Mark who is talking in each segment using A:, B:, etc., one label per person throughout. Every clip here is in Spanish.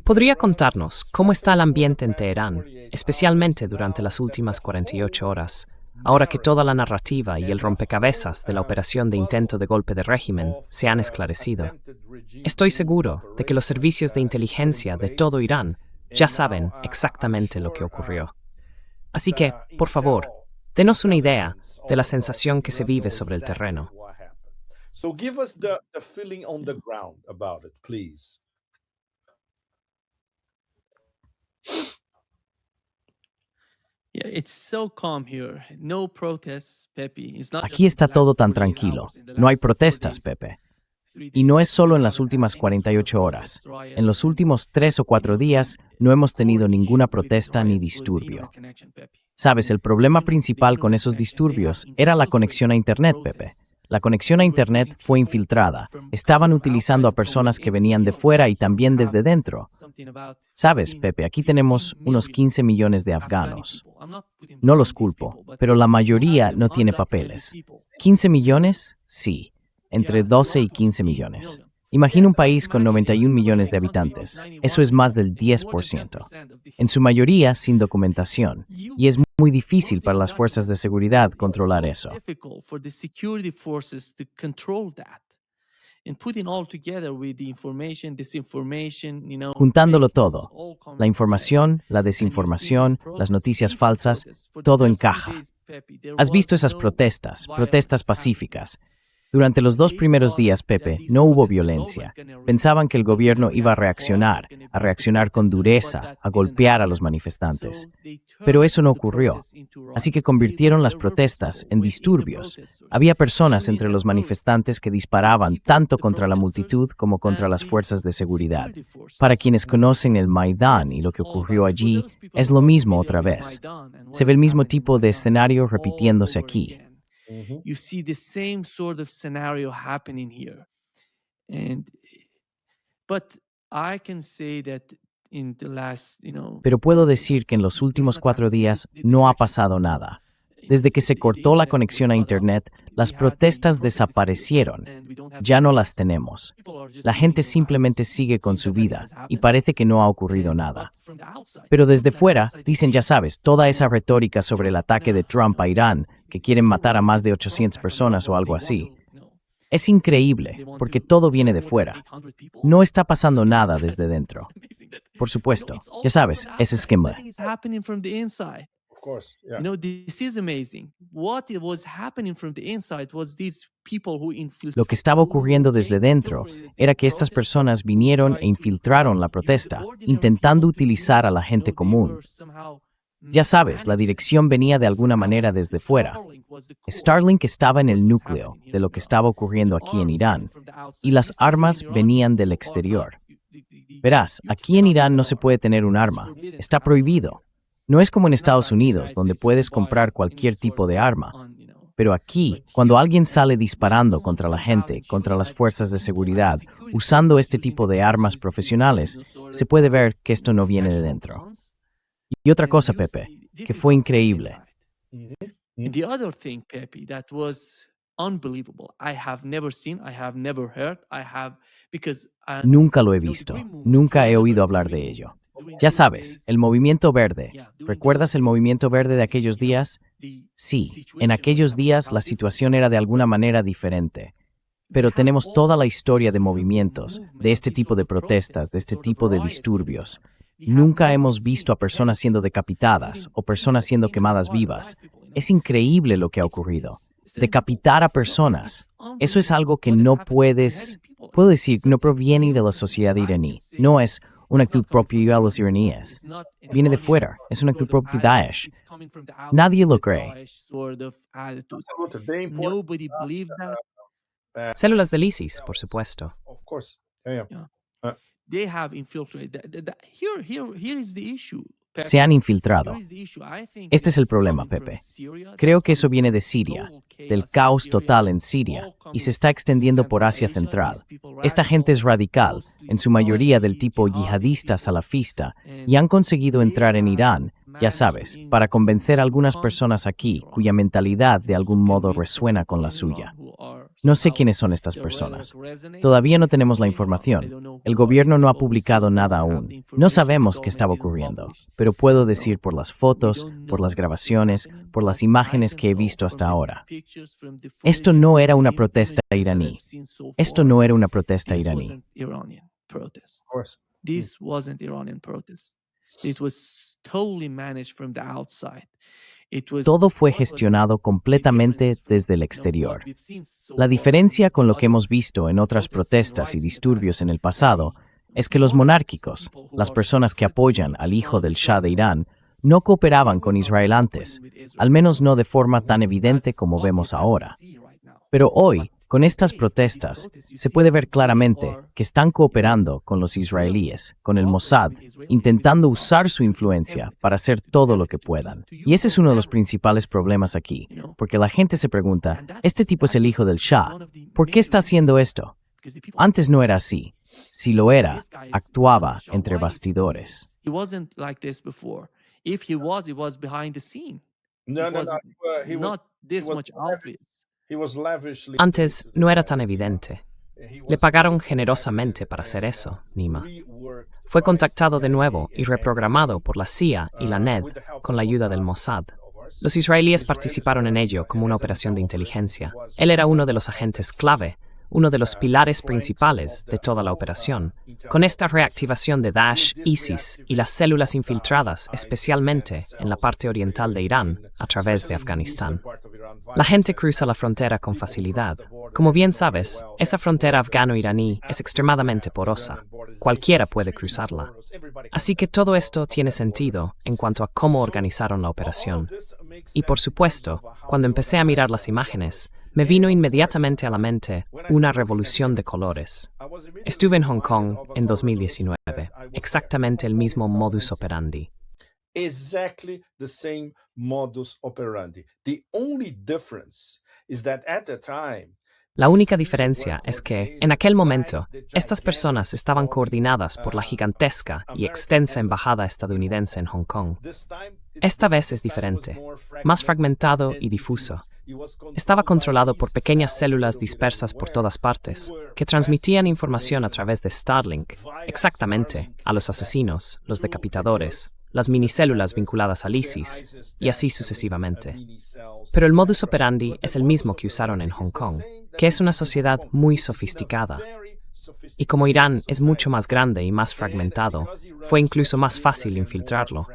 A: ¿Podría contarnos cómo está el ambiente en Teherán, especialmente durante las últimas 48 horas, ahora que toda la narrativa y el rompecabezas de la operación de intento de golpe de régimen se han esclarecido? Estoy seguro de que los servicios de inteligencia de todo Irán ya saben exactamente lo que ocurrió. Así que, por favor, denos una idea de la sensación que se vive sobre el terreno.
B: Aquí está todo tan tranquilo. No hay protestas, Pepe. Y no es solo en las últimas 48 horas. En los últimos 3 o 4 días no hemos tenido ninguna protesta ni disturbio. Sabes, el problema principal con esos disturbios era la conexión a Internet, Pepe. La conexión a Internet fue infiltrada. Estaban utilizando a personas que venían de fuera y también desde dentro. Sabes, Pepe, aquí tenemos unos 15 millones de afganos. No los culpo, pero la mayoría no tiene papeles. ¿15 millones? Sí. Entre 12 y 15 millones. Imagina un país con 91 millones de habitantes. Eso es más del 10%. En su mayoría sin documentación. Y es muy difícil para las fuerzas de seguridad controlar eso. Juntándolo todo, la información, la desinformación, las noticias falsas, todo encaja. ¿Has visto esas protestas pacíficas? Durante los 2 primeros días, Pepe, no hubo violencia. Pensaban que el gobierno iba a reaccionar con dureza, a golpear a los manifestantes. Pero eso no ocurrió. Así que convirtieron las protestas en disturbios. Había personas entre los manifestantes que disparaban tanto contra la multitud como contra las fuerzas de seguridad. Para quienes conocen el Maidán y lo que ocurrió allí, es lo mismo otra vez. Se ve el mismo tipo de escenario repitiéndose aquí.
C: You see the same sort of scenario happening here. But I can say that in the last,
B: Pero puedo decir que en los últimos 4 días no ha pasado nada. Desde que se cortó la conexión a Internet, las protestas desaparecieron. Ya no las tenemos. La gente simplemente sigue con su vida y parece que no ha ocurrido nada. Pero desde fuera, dicen, ya sabes, toda esa retórica sobre el ataque de Trump a Irán, que quieren matar a más de 800 personas o algo así. Es increíble, porque todo viene de fuera. No está pasando nada desde dentro. Por supuesto, ya sabes, es esquema.
C: This is amazing. What was happening from the inside was these people who infiltrated.
B: Lo que estaba ocurriendo desde dentro era que estas personas vinieron e infiltraron la protesta, intentando utilizar a la gente común. Ya sabes, la dirección venía de alguna manera desde fuera. Starlink estaba en el núcleo de lo que estaba ocurriendo aquí en Irán, y las armas venían del exterior. Verás, aquí en Irán no se puede tener un arma, está prohibido. No es como en Estados Unidos, donde puedes comprar cualquier tipo de arma. Pero aquí, cuando alguien sale disparando contra la gente, contra las fuerzas de seguridad, usando este tipo de armas profesionales, se puede ver que esto no viene de dentro. Y otra cosa, Pepe, que fue increíble.
C: The other thing, Pepe, that was unbelievable. I have never seen, I have never heard,
B: Nunca lo he visto, nunca he oído hablar de ello. Ya sabes, el movimiento verde. ¿Recuerdas el movimiento verde de aquellos días? Sí, en aquellos días la situación era de alguna manera diferente. Pero tenemos toda la historia de movimientos, de este tipo de protestas, de este tipo de disturbios. Nunca hemos visto a personas siendo decapitadas o personas siendo quemadas vivas. Es increíble lo que ha ocurrido. Decapitar a personas. Eso es algo que no puedo decir, no proviene de la sociedad iraní. No es una actitud propia de los iraníes. Viene de fuera. Es una actitud propia de Daesh. Nadie lo cree.
A: Células del ISIS, por supuesto.
B: Se han infiltrado. Este es el problema, Pepe. Creo que eso viene de Siria, del caos total en Siria, y se está extendiendo por Asia Central. Esta gente es radical, en su mayoría del tipo yihadista salafista, y han conseguido entrar en Irán, ya sabes, para convencer a algunas personas aquí cuya mentalidad de algún modo resuena con la suya. No sé quiénes son estas personas. Todavía no tenemos la información. El gobierno no ha publicado nada aún. No sabemos qué estaba ocurriendo, pero puedo decir por las fotos, por las grabaciones, por las imágenes que he visto hasta ahora. Esto no era una protesta iraní. Esto no era una protesta iraní.
C: This wasn't Iranian protest. It was totally managed from the outside.
B: Todo fue gestionado completamente desde el exterior. La diferencia con lo que hemos visto en otras protestas y disturbios en el pasado es que los monárquicos, las personas que apoyan al hijo del Shah de Irán, no cooperaban con Israel antes, al menos no de forma tan evidente como vemos ahora. Pero hoy, con estas protestas, se puede ver claramente que están cooperando con los israelíes, con el Mossad, intentando usar su influencia para hacer todo lo que puedan. Y ese es uno de los principales problemas aquí, porque la gente se pregunta, este tipo es el hijo del Shah, ¿por qué está haciendo esto? Antes no era así. Si lo era, actuaba entre bastidores.
A: Antes no era tan evidente. Le pagaron generosamente para hacer eso, Nima. Fue contactado de nuevo y reprogramado por la CIA y la NED con la ayuda del Mossad. Los israelíes participaron en ello como una operación de inteligencia. Él era uno de los agentes clave, uno de los pilares principales de toda la operación. Con esta reactivación de Daesh, ISIS y las células infiltradas, especialmente en la parte oriental de Irán, a través de Afganistán. La gente cruza la frontera con facilidad. Como bien sabes, esa frontera afgano-iraní es extremadamente porosa. Cualquiera puede cruzarla. Así que todo esto tiene sentido en cuanto a cómo organizaron la operación. Y por supuesto, cuando empecé a mirar las imágenes, me vino inmediatamente a la mente una revolución de colores. Estuve en Hong Kong en 2019, exactamente el mismo modus operandi.
D: Exactly the same modus operandi. The only difference is that at the time,
A: la única diferencia es que, en aquel momento, estas personas estaban coordinadas por la gigantesca y extensa embajada estadounidense en Hong Kong. Esta vez es diferente, más fragmentado y difuso. Estaba controlado por pequeñas células dispersas por todas partes, que transmitían información a través de Starlink, exactamente, a los asesinos, los decapitadores, las minicélulas vinculadas al ISIS, y así sucesivamente. Pero el modus operandi es el mismo que usaron en Hong Kong, que es una sociedad muy sofisticada. Y como Irán es mucho más grande y más fragmentado, fue incluso más fácil infiltrarlo.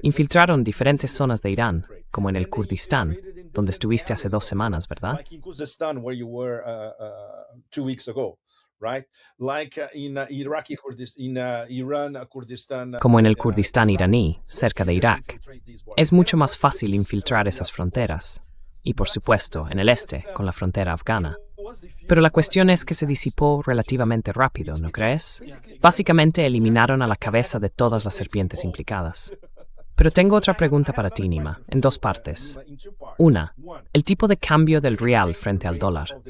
A: Infiltraron diferentes zonas de Irán, como en el Kurdistán, donde estuviste hace 2 semanas, ¿verdad? Como en el Kurdistán iraní, cerca de Irak. Es mucho más fácil infiltrar esas fronteras. Y por supuesto, en el este, con la frontera afgana. Pero la cuestión es que se disipó relativamente rápido, ¿no crees? Básicamente eliminaron a la cabeza de todas las serpientes implicadas. Pero tengo otra pregunta para ti, Nima, en 2 partes. Una, el tipo de cambio del rial frente al dólar.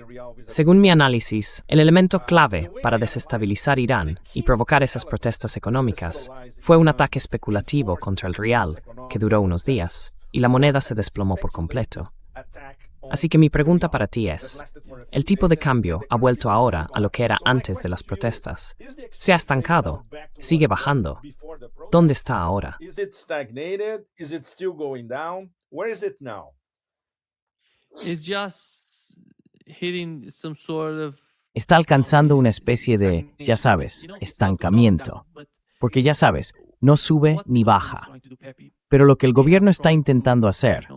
A: Según mi análisis, el elemento clave para desestabilizar Irán y provocar esas protestas económicas fue un ataque especulativo contra el rial, que duró unos días, y la moneda se desplomó por completo. Así que mi pregunta para ti es, ¿el tipo de cambio ha vuelto ahora a lo que era antes de las protestas? ¿Se ha estancado? ¿Sigue bajando? ¿Dónde está ahora?
B: Está alcanzando una especie de, ya sabes, estancamiento. Porque ya sabes, no sube ni baja. Pero lo que el gobierno está intentando hacer,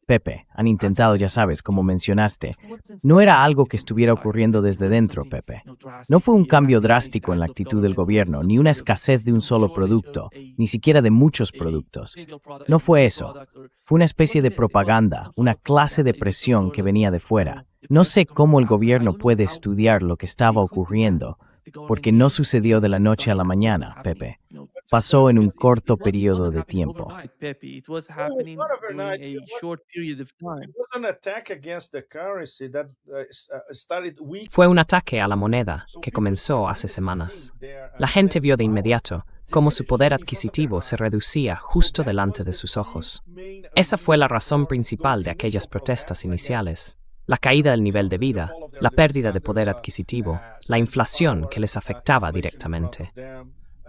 B: Pepe, han intentado, ya sabes, como mencionaste, no era algo que estuviera ocurriendo desde dentro, Pepe. No fue un cambio drástico en la actitud del gobierno, ni una escasez de un solo producto, ni siquiera de muchos productos. No fue eso. Fue una especie de propaganda, una clase de presión que venía de fuera. No sé cómo el gobierno puede estudiar lo que estaba ocurriendo, porque no sucedió de la noche a la mañana, Pepe. Pasó en un corto periodo de tiempo.
A: Fue un ataque a la moneda que comenzó hace semanas. La gente vio de inmediato cómo su poder adquisitivo se reducía justo delante de sus ojos. Esa fue la razón principal de aquellas protestas iniciales. La caída del nivel de vida, la pérdida de poder adquisitivo, la inflación que les afectaba directamente.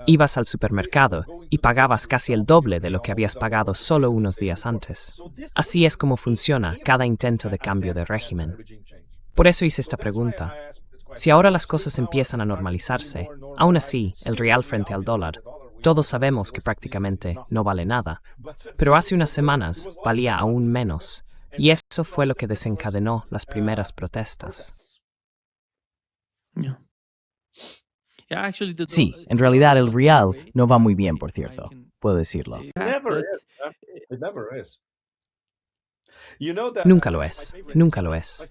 A: Ibas al supermercado y pagabas casi el doble de lo que habías pagado solo unos días antes. Así es como funciona cada intento de cambio de régimen. Por eso hice esta pregunta. Si ahora las cosas empiezan a normalizarse, aún así, el real frente al dólar, todos sabemos que prácticamente no vale nada, pero hace unas semanas valía aún menos, y eso fue lo que desencadenó las primeras protestas.
B: Sí, en realidad el real no va muy bien, por cierto, puedo decirlo.
A: Nunca lo es, nunca lo es.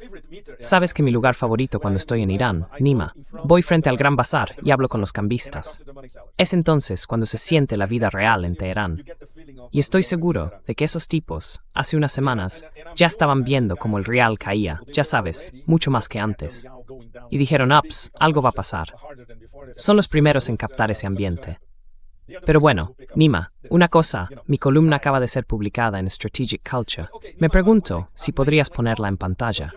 A: Sabes que mi lugar favorito cuando estoy en Irán, Nima, voy frente al Gran Bazar y hablo con los cambistas. Es entonces cuando se siente la vida real en Teherán. Y estoy seguro de que esos tipos, hace unas semanas, ya estaban viendo cómo el real caía, ya sabes, mucho más que antes. Y dijeron, ups, algo va a pasar. Son los primeros en captar ese ambiente. Pero bueno, Nima, una cosa, mi columna acaba de ser publicada en Strategic Culture. Me pregunto si podrías ponerla en pantalla.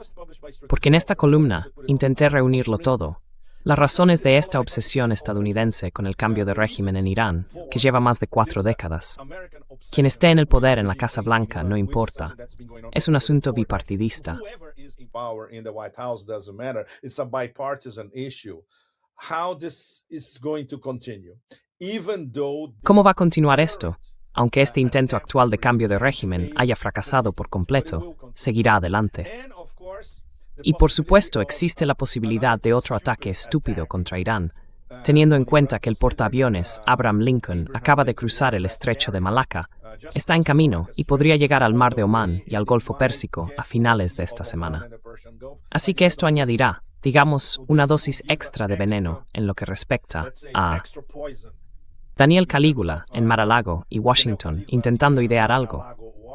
A: Porque en esta columna intenté reunirlo todo. Las razones de esta obsesión estadounidense con el cambio de régimen en Irán, que lleva más de 4 décadas. Quien esté en el poder en la Casa Blanca no importa. Es un asunto bipartidista. ¿Cómo va a continuar esto? Aunque este intento actual de cambio de régimen haya fracasado por completo, seguirá adelante. Y por supuesto existe la posibilidad de otro ataque estúpido contra Irán, teniendo en cuenta que el portaaviones Abraham Lincoln acaba de cruzar el estrecho de Malaca, está en camino y podría llegar al mar de Omán y al Golfo Pérsico a finales de esta semana. Así que esto añadirá, digamos, una dosis extra de veneno en lo que respecta a Daniel Calígula en Mar-a-Lago y Washington intentando idear algo,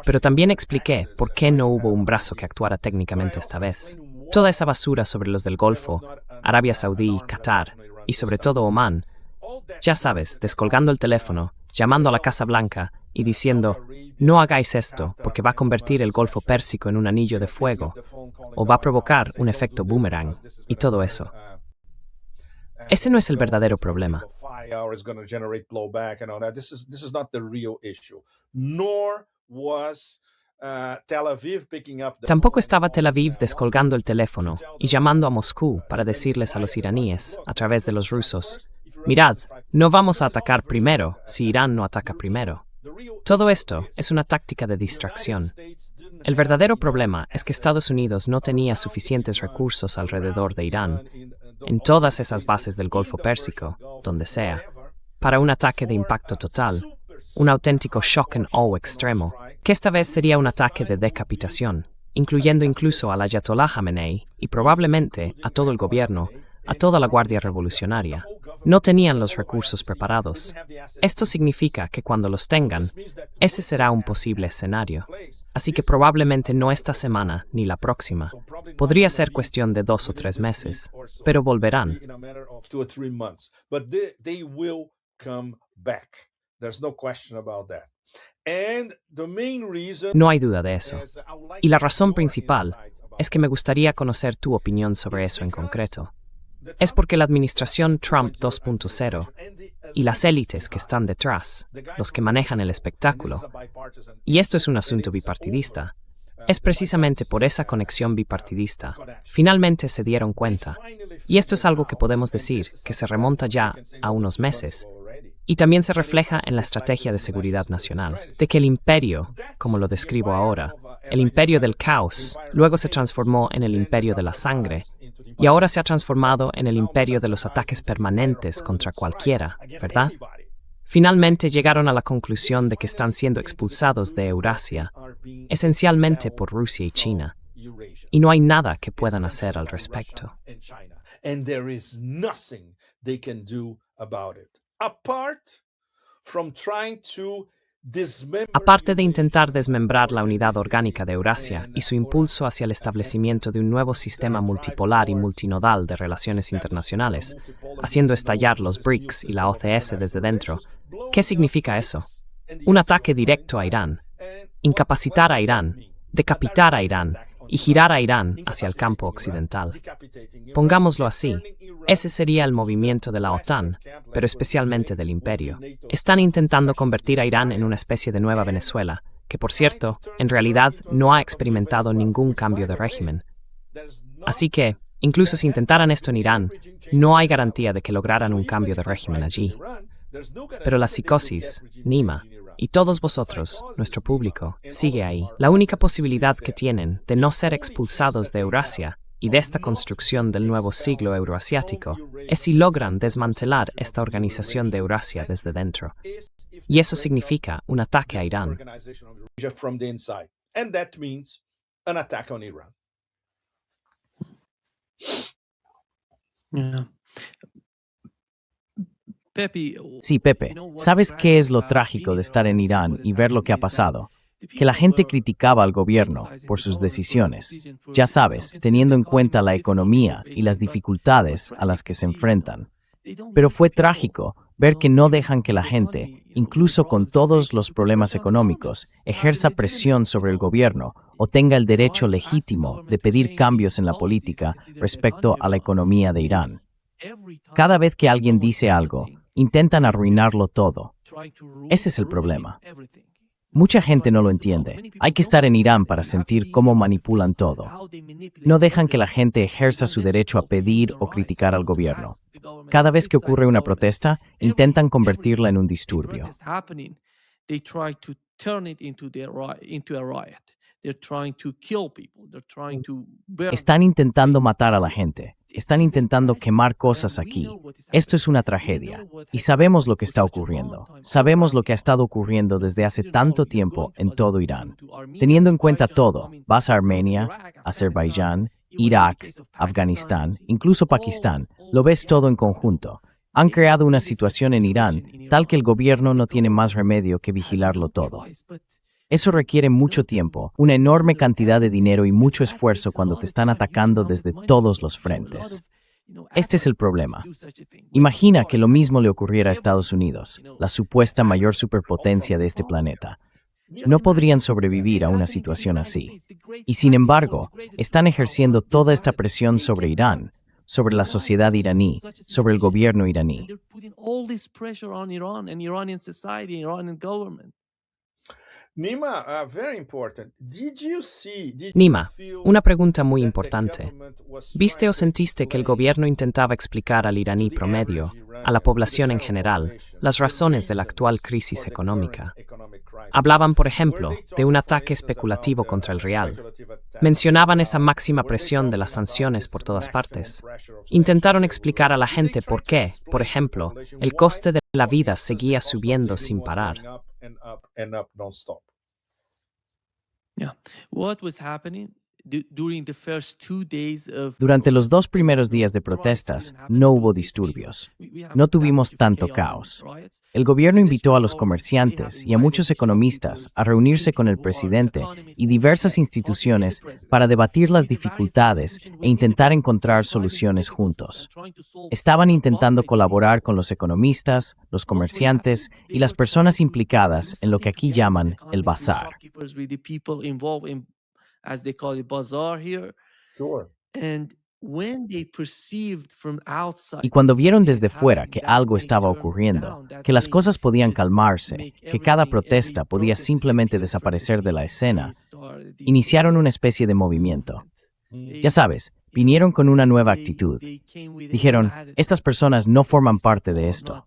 A: pero también expliqué por qué no hubo un brazo que actuara técnicamente esta vez. Toda esa basura sobre los del Golfo, Arabia Saudí, Qatar y sobre todo Omán, ya sabes, descolgando el teléfono, llamando a la Casa Blanca y diciendo, no hagáis esto porque va a convertir el Golfo Pérsico en un anillo de fuego o va a provocar un efecto boomerang y todo eso. Ese no es el verdadero problema. Tampoco estaba Tel Aviv descolgando el teléfono y llamando a Moscú para decirles a los iraníes, a través de los rusos, mirad, no vamos a atacar primero si Irán no ataca primero. Todo esto es una táctica de distracción. El verdadero problema es que Estados Unidos no tenía suficientes recursos alrededor de Irán, en todas esas bases del Golfo Pérsico, donde sea, para un ataque de impacto total, un auténtico shock and awe extremo, que esta vez sería un ataque de decapitación, incluyendo incluso al Ayatollah Khamenei y probablemente a todo el gobierno, a toda la Guardia Revolucionaria. No tenían los recursos preparados. Esto significa que cuando los tengan, ese será un posible escenario. Así que probablemente no esta semana ni la próxima. Podría ser cuestión de 2 o 3 meses, pero volverán. No hay duda de eso. Y la razón principal es que me gustaría conocer tu opinión sobre eso en concreto. Es porque la administración Trump 2.0 y las élites que están detrás, los que manejan el espectáculo, y esto es un asunto bipartidista, es precisamente por esa conexión bipartidista, finalmente se dieron cuenta, y esto es algo que podemos decir que se remonta ya a unos meses, y también se refleja en la estrategia de seguridad nacional, de que el imperio, como lo describo ahora, el imperio del caos, luego se transformó en el imperio de la sangre, y ahora se ha transformado en el imperio de los ataques permanentes contra cualquiera, ¿verdad? Finalmente llegaron a la conclusión de que están siendo expulsados de Eurasia, esencialmente por Rusia y China, y no hay nada que puedan hacer al respecto. Aparte de intentar desmembrar la unidad orgánica de Eurasia y su impulso hacia el establecimiento de un nuevo sistema multipolar y multinodal de relaciones internacionales, haciendo estallar los BRICS y la OCS desde dentro, ¿qué significa eso? Un ataque directo a Irán, incapacitar a Irán, decapitar a Irán y girar a Irán hacia el campo occidental. Pongámoslo así, ese sería el movimiento de la OTAN, pero especialmente del imperio. Están intentando convertir a Irán en una especie de nueva Venezuela, que por cierto, en realidad no ha experimentado ningún cambio de régimen. Así que, incluso si intentaran esto en Irán, no hay garantía de que lograran un cambio de régimen allí. Pero la psicosis, Nima, y todos vosotros, nuestro público, sigue ahí. La única posibilidad que tienen de no ser expulsados de Eurasia y de esta construcción del nuevo siglo euroasiático es si logran desmantelar esta organización de Eurasia desde dentro. Y eso significa un ataque a Irán.
C: Yeah. Pepe,
B: Sí, Pepe, ¿sabes qué es lo trágico de estar en Irán y ver lo que ha pasado? Que la gente criticaba al gobierno por sus decisiones, ya sabes, teniendo en cuenta la economía y las dificultades a las que se enfrentan. Pero fue trágico ver que no dejan que la gente, incluso con todos los problemas económicos, ejerza presión sobre el gobierno o tenga el derecho legítimo de pedir cambios en la política respecto a la economía de Irán. Cada vez que alguien dice algo, intentan arruinarlo todo. Ese es el problema. Mucha gente no lo entiende. Hay que estar en Irán para sentir cómo manipulan todo. No dejan que la gente ejerza su derecho a pedir o criticar al gobierno. Cada vez que ocurre una protesta, intentan convertirla en un disturbio. Están intentando matar a la gente. Están intentando quemar cosas aquí. Esto es una tragedia. Y sabemos lo que está ocurriendo. Sabemos lo que ha estado ocurriendo desde hace tanto tiempo en todo Irán. Teniendo en cuenta todo, vas a Armenia, Azerbaiyán, Irak, Afganistán, incluso Pakistán, lo ves todo en conjunto. Han creado una situación en Irán tal que el gobierno no tiene más remedio que vigilarlo todo. Eso requiere mucho tiempo, una enorme cantidad de dinero y mucho esfuerzo cuando te están atacando desde todos los frentes. Este es el problema. Imagina que lo mismo le ocurriera a Estados Unidos, la supuesta mayor superpotencia de este planeta. No podrían sobrevivir a una situación así. Y sin embargo, están ejerciendo toda esta presión sobre Irán, sobre la sociedad iraní, sobre el gobierno iraní.
A: Nima, una pregunta muy importante. ¿Viste o sentiste que el gobierno intentaba explicar al iraní promedio, a la población en general, las razones de la actual crisis económica? Hablaban, por ejemplo, de un ataque especulativo contra el real. Mencionaban esa máxima presión de las sanciones por todas partes. Intentaron explicar a la gente por qué, por ejemplo, el coste de la vida seguía subiendo sin parar.
B: Durante los 2 primeros días de protestas, no hubo disturbios. No tuvimos tanto caos. El gobierno invitó a los comerciantes y a muchos economistas a reunirse con el presidente y diversas instituciones para debatir las dificultades e intentar encontrar soluciones juntos. Estaban intentando colaborar con los economistas, los comerciantes y las personas implicadas en lo que aquí llaman el bazar.
C: As they call it, bazaar here.
D: Sure.
C: And when they perceived from outside,
B: Y cuando vieron desde fuera que algo estaba ocurriendo, que las cosas podían calmarse, que cada protesta podía simplemente desaparecer de la escena, iniciaron una especie de movimiento. Ya sabes, vinieron con una nueva actitud. Dijeron, estas personas no forman parte de esto.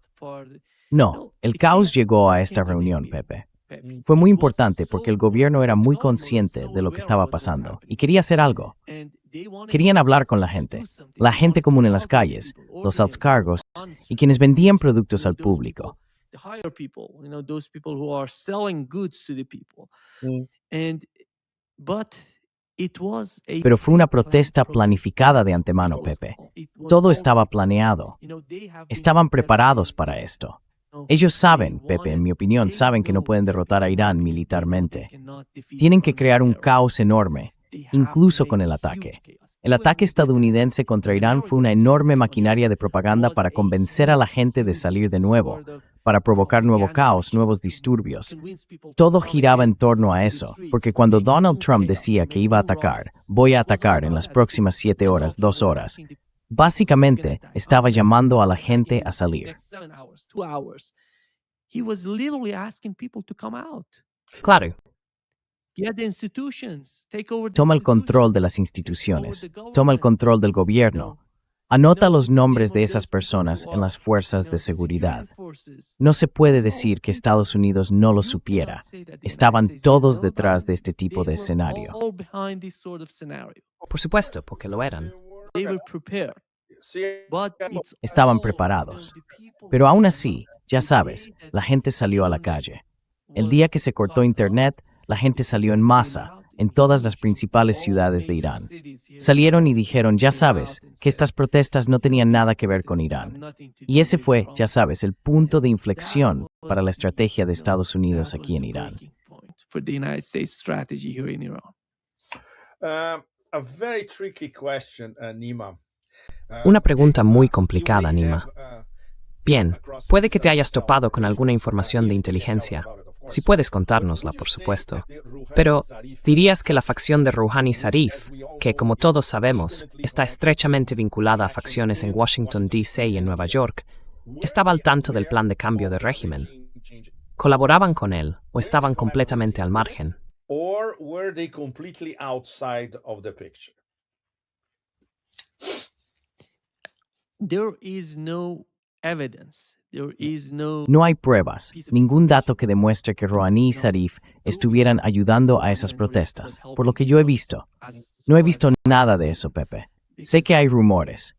B: No, el caos llegó a esta reunión, Pepe. Fue muy importante porque el gobierno era muy consciente de lo que estaba pasando y quería hacer algo. Querían hablar con la gente común en las calles, los altos cargos y quienes vendían productos al público. Pero fue una protesta planificada de antemano, Pepe. Todo estaba planeado. Estaban preparados para esto. Ellos saben, Pepe, en mi opinión, saben que no pueden derrotar a Irán militarmente. Tienen que crear un caos enorme, incluso con el ataque. El ataque estadounidense contra Irán fue una enorme maquinaria de propaganda para convencer a la gente de salir de nuevo, para provocar nuevo caos, nuevos disturbios. Todo giraba en torno a eso, porque cuando Donald Trump decía que iba a atacar, voy a atacar en las próximas 7 horas, 2 horas, básicamente estaba llamando a la gente a salir.
A: Claro,
B: Toma el control de las instituciones, toma el control del gobierno. Anota los nombres de esas personas en las fuerzas de seguridad. No se puede decir que Estados Unidos no lo supiera. Estaban todos detrás de este tipo de escenario.
A: por supuesto, porque lo eran.
B: Estaban preparados. Pero aún así, ya sabes, la gente salió a la calle. El día que se cortó Internet, la gente salió en masa en todas las principales ciudades de Irán. Salieron y dijeron, ya sabes, que estas protestas no tenían nada que ver con Irán. Y ese fue, ya sabes, el punto de inflexión para la estrategia de Estados Unidos aquí en Irán.
D: A very tricky question, Nima.
A: Una pregunta muy complicada, Nima. Bien, puede que te hayas topado con alguna información de inteligencia. Si puedes contárnosla, por supuesto. Pero, ¿dirías que la facción de Rouhani Zarif, que como todos sabemos, está estrechamente vinculada a facciones en Washington, D.C. y en Nueva York, estaba al tanto del plan de cambio de régimen? ¿Colaboraban con él o estaban completamente al margen?
D: Or were they completely outside of the picture?
C: There is no evidence.
B: No hay pruebas, ningún dato que demuestre que Rouhani y Zarif estuvieran ayudando a esas protestas, por lo que yo he visto. No he visto nada de eso, Pepe. Sé que hay rumores.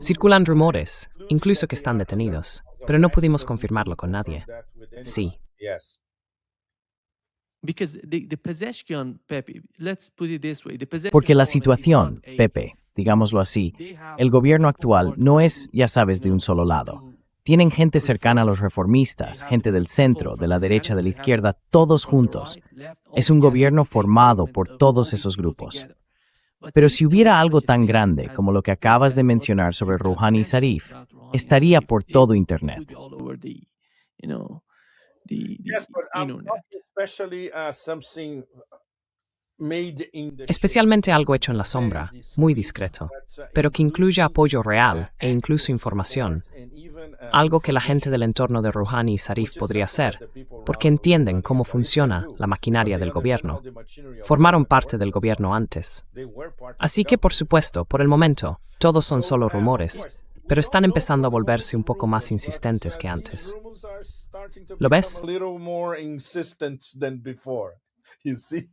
A: Circulan rumores, incluso que están detenidos, pero no pudimos confirmarlo con nadie. Sí.
B: Porque la situación, Pepe, digámoslo así, el gobierno actual no es, ya sabes, de un solo lado. Tienen gente cercana a los reformistas, gente del centro, de la derecha, de la izquierda, todos juntos. Es un gobierno formado por todos esos grupos. Pero si hubiera algo tan grande como lo que acabas de mencionar sobre Rouhani y Zarif, estaría por todo Internet.
D: Yes, but I'm talking especially something made in the
A: Especialmente algo hecho en la sombra, muy discreto, pero que incluya apoyo real e incluso información, algo que la gente del entorno de Rouhani y Zarif podría hacer, porque entienden cómo funciona la maquinaria del gobierno. Formaron parte del gobierno antes. Así que, por supuesto, por el momento, todos son solo rumores, pero están empezando a volverse un poco más insistentes que antes. ¿Lo ves?
D: A little more insistent than before. You see?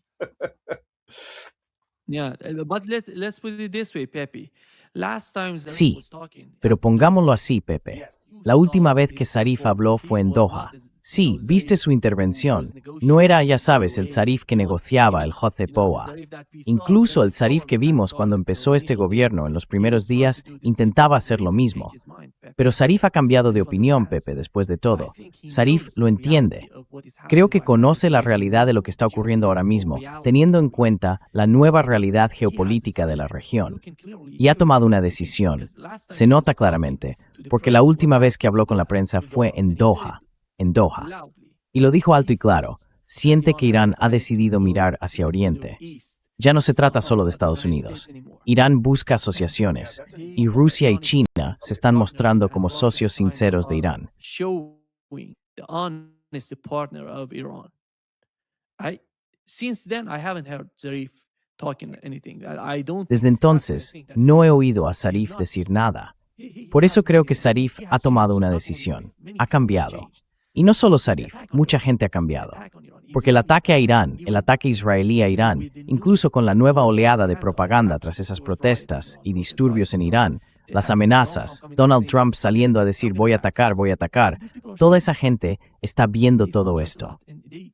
B: Sí, pero pongámoslo así, Pepe. La última vez que Zarif habló fue en Doha. Sí, viste su intervención. No era, ya sabes, el Zarif que negociaba el Hothe Poa. Incluso el Zarif que vimos cuando empezó este gobierno en los primeros días intentaba hacer lo mismo. Pero Zarif ha cambiado de opinión, Pepe, después de todo. Zarif lo entiende. Creo que conoce la realidad de lo que está ocurriendo ahora mismo, teniendo en cuenta la nueva realidad geopolítica de la región. Y ha tomado una decisión. Se nota claramente, porque la última vez que habló con la prensa fue en Doha. Y lo dijo alto y claro, siente que Irán ha decidido mirar hacia Oriente. Ya no se trata solo de Estados Unidos. Irán busca asociaciones, y Rusia y China se están mostrando como socios sinceros de Irán. Desde entonces, no he oído a Zarif decir nada. Por eso creo que Zarif ha tomado una decisión, ha cambiado. Y no solo Zarif, mucha gente ha cambiado. Porque el ataque a Irán, el ataque israelí a Irán, incluso con la nueva oleada de propaganda tras esas protestas y disturbios en Irán, las amenazas, Donald Trump saliendo a decir voy a atacar, toda esa gente está viendo todo esto.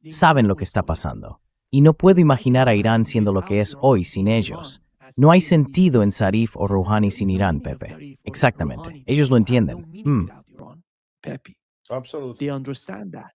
B: Saben lo que está pasando. Y no puedo imaginar a Irán siendo lo que es hoy sin ellos. No hay sentido en Zarif o Rouhani sin Irán, Pepe. Exactamente. Ellos lo entienden.
D: Absolutely.
C: They understand that.